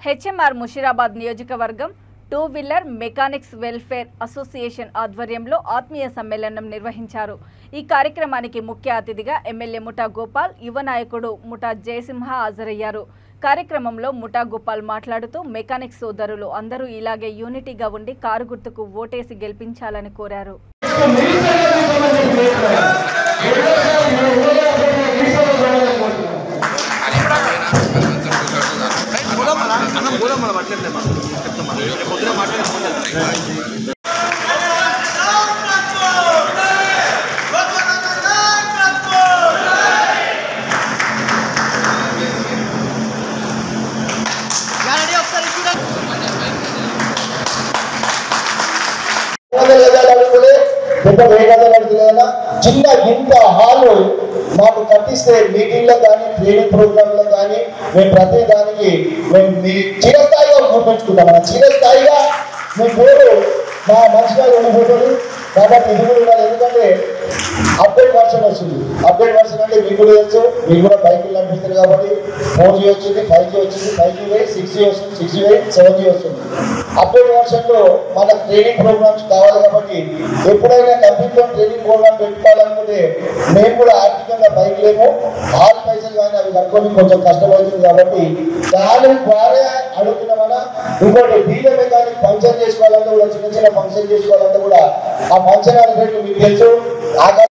HMR Musheerabad నియోజకవర్గం two wheeler mechanics welfare association ఆధ్వర్యంలో ఆత్మీయ సమ్మేళనం నిర్వహించారు। ఈ కార్యక్రమానికి ముఖ్య అతిథిగా ఎమ్మెల్యే ముఠా గోపాల్, యువ నాయకుడు ముఠా జయసింహ హాజరయ్యారు। కార్యక్రమంలో ముఠా గోపాల్ మాట్లాడుతూ మెకానిక్ సోదరులు అందరూ ఇలాగే యూనిటీగా ఉండి కారు గుర్తుకు ఓటేసి గెలిపించాలని కోరారు। చిన్న ఇంత హాలు మాకు కట్టిస్తే మీటింగ్లో కానీ ట్రైనింగ్ ప్రోగ్రాంలో కానీ మేము ప్రతి దానికి మేము చిరస్థాయిగా గుర్తుంచుకుంటాం। మన చిరస్థాయిగా మీ పేరు మా మంచిగా ఉండిపోతుంది కాబట్టి ఇది కూడా ఉండాలి। ఎందుకంటే అప్డేట్ వర్షన్ వస్తుంది। అప్డేట్ వర్షన్ అంటే మీకు కూడా తెలుసు, మీకు కూడా బైకులు అనిపిస్తుంది కాబట్టి 4G వచ్చింది, 5G వచ్చింది, 5G పోయి 6G వస్తుంది, 6G పోయి 7G వస్తుంది। అప్డేట్ వర్షన్లో మన ట్రైనింగ్ ప్రోగ్రామ్స్ కావాలి కాబట్టి ఎప్పుడైనా కంపెనీలో ట్రైనింగ్ ప్రోగ్రామ్ పెట్టుకోవాలనుకుంటే మేము కూడా ఆర్థికంగా బైక్ లేము, ఆల్ పైసలు కానీ అవి కట్టుకొని కొంచెం కష్టమవుతుంది కాబట్టి దాని ద్వారా అడుగుతున్నామన్నా। ఇంకోటి డీలర్ మెకానిక్ ఫంక్షన్ చేసుకోవాలంటే కూడా చిన్న చిన్న ఫంక్షన్ చేసుకోవాలంటే కూడా ఆ ఫంక్షన్ రేట్లు మీకు తెలుసు।